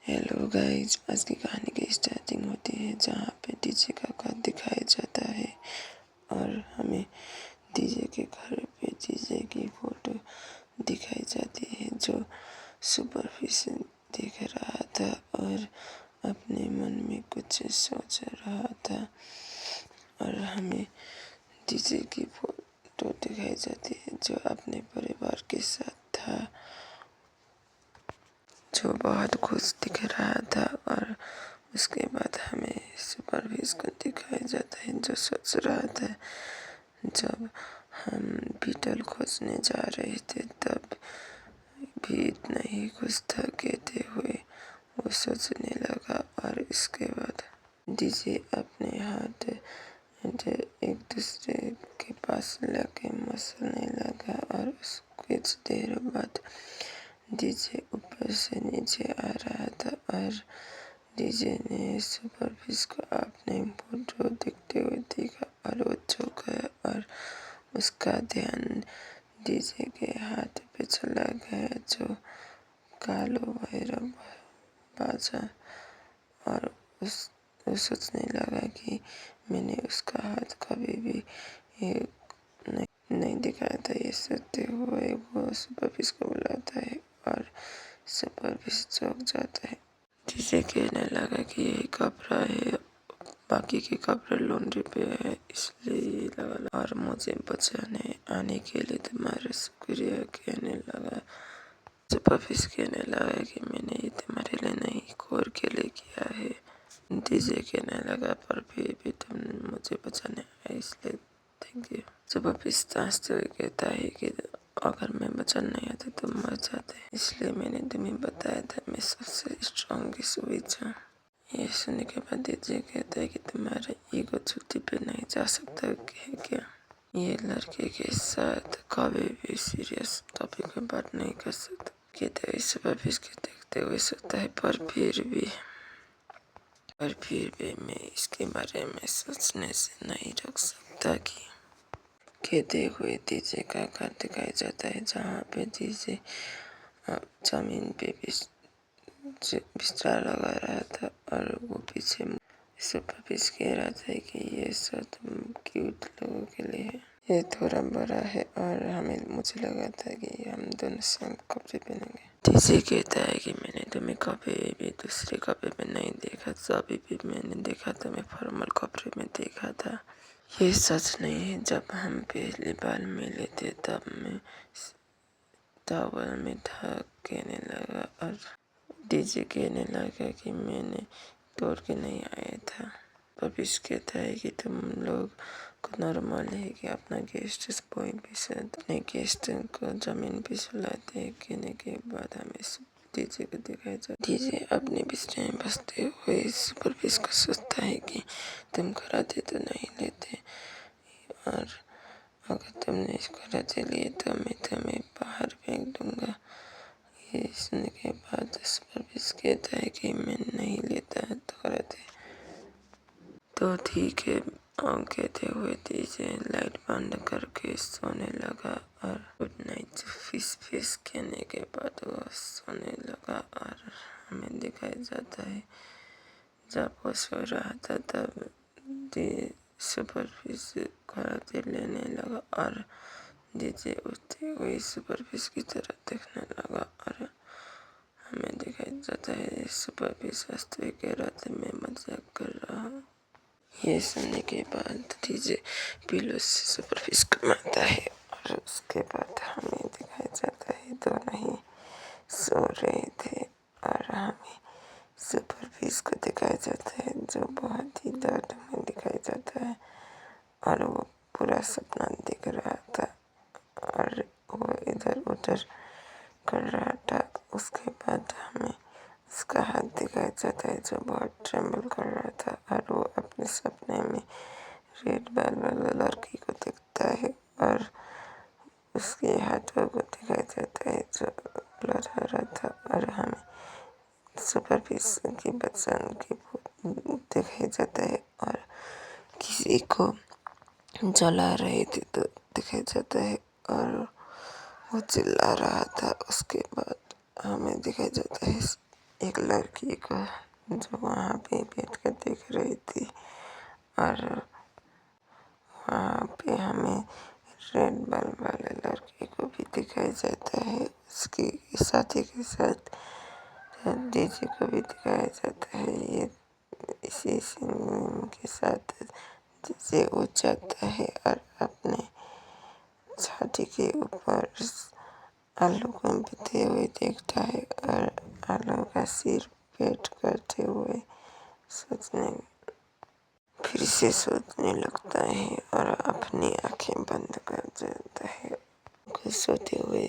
Hello guys, आज की कहानी की स्टार्टिंग होती है जहाँ पे डीजे का घर दिखाया जाता है और हमें डीजे के घर पे डीजे की फोटो दिखाई जाती है जो सुपरफिशियल देख रहा था और अपने मन में कुछ सोच रहा था। और हमें डीजे की फोटो दिखाई जाती है जो अपने परिवार के साथ था, जो बहुत खुश दिख रहा था। और उसके बाद हमें सुपरफिश को दिखाया जाता है जो सोच रहा था। जब हम बीटल खोजने जा रहे थे तब भी इतना ही खुश था कहते हुए वो सोचने लगा। और इसके बाद डीजे अपने हाथ एक दूसरे के पास लेके मसलने लगा और कुछ देर बाद डीजे ऊपर से नीचे आ रहा था और डीजे ने सुपरफिश को अपने फोटो देखते हुए देखा और वो चौंक गया और उसका ध्यान डीजे के हाथ पे चला गया जो कालो भैरव बाजा। और वो सोचने लगा कि मैंने उसका हाथ कभी भी नहीं दिखाया था। ये सोचते हुए वो सुपरफिश को बुलाता है और सुपरफिश चौंक जाता है। जिसे कहने लगा कि यही कपड़ा है, बाकी के कपड़े लॉन्ड्री पे है इसलिए ये लगा और मुझे बचाने आने के लिए तुम्हारा शुक्रिया कहने लगा। सुपरफिश कहने लगा कि मैंने ये तुम्हारे लिए नहीं कोर के लिए किया है। डीजे कहने लगा पर फिर भी तुम मुझे बचाने आए इसलिए थैंक यू। सुपरफिश हंसते हुए कहता है कि अगर मैं बचा नहीं आता तो मर जाते, इसलिए मैंने तुम्हें बताया था मैं सबसे स्ट्रॉन्गेस्ट विच हूँ। ये सुनने के बाद डीजे कहता है कि तुम्हारा ईगो छुट्टी पे नहीं जा सकता है क्या? ये लड़के के साथ कभी भी सीरियस टॉपिक पे बात नहीं कर सकता। कहते हुए सुपरफिश के देखते हुए सोचता है पर फिर भी मैं इसके बारे में सोचने से नहीं रोक सकता कि कहते हुए डीजे का घर दिखाया जाता है जहाँ पे डीजे जमीन पे बिस्तर लगा रहा था और वो पीछे सुपरफिश कह रहा था कि ये सब क्यूट लोगों के लिए है, ये थोड़ा बड़ा है और मुझे लगा था कि हम दोनों सेम कपड़े पहनेंगे। डीजे कहता है कि मैंने तुम्हें कभी भी दूसरे कपड़े में नहीं देखा, जब भी मैंने देखा तो मैं फॉर्मल कपड़े में देखा था। ये सच नहीं है, जब हम पहली बार मिले थे तब मैं टॉवल में था कहने लगा और डीजे कहने लगा कि मैंने तोड़ के नहीं आया था। पपिस कहता है कि तुम लोग को नॉर्मल है कि अपना गेस्ट बॉय के साथ अपने गेस्ट को जमीन पे सुलाते हैं। कहने के बाद हमें डीजे को दिखाया जाता है। डीजे अपने बिस्तर में बसते हुए सुपरफिश को सोचता है कि तुम कराते तो नहीं लेते और अगर तुमने इसको कराते लिए तो मैं तुम्हें बाहर फेंक दूंगा। ये सुनने के बाद सुपरफिश कहता है कि मैं नहीं लेता तो कराते तो ठीक है। कहते हुए डीजे लाइट बंद करके सोने लगा और गुड नाइट फिश कहने के बाद वो सोने लगा। और हमें दिखाया जाता है जब वो सो रहा था तब सुपरफिश कराटे लेने लगा और डीजे उठते हुए सुपरफिश की तरफ देखने लगा। और हमें दिखाया जाता है सुपरफिश हंसते हुए कह रहा था मैं मजाक कर रहा हूँ। ये सुनने के बाद डीजे पिलो से सुपरफिश को मारता है और उसके बाद हमें दिखाया जाता है दोनों ही सो रहे थे और हमें सुपरफिश को दिखाया जाता है जो बहुत ही दर्द में दिखाया जाता है और वो पूरा सपना दिख रहा था और वो इधर उधर कर रहा था। उसके बाद हमें उसका हाथ दिखाया जाता है जो बहुत ट्रेम्बल कर रहा था और वो अपने सपने में रेड बाल वाला लड़की को देखता है और उसके हाथों को दिखाया जाता है जो ब्लड आ रहा था। और हमें सुपरफिश की बच्चन की दिखाया जाता है और किसी को जला रहे थे तो दिखाया जाता है और वो चिल्ला रहा था। उसके बाद हमें दिखाया जाता है एक लड़की को जो वहाँ पे बैठ कर देख रही थी। और वहाँ पे हमें रेड बाल वाले लड़के को भी दिखाया जाता है, उसकी साथी के साथ डीजे को भी दिखाया जाता है। ये इसी सीन के साथ डीजे वो जाता है और अपने छाती के ऊपर आलू को बीते हुए देखता है और आलू का सिर पेट करते हुए फिर से सोचने लगता है और अपनी आंखें बंद कर देता है। सोते हुए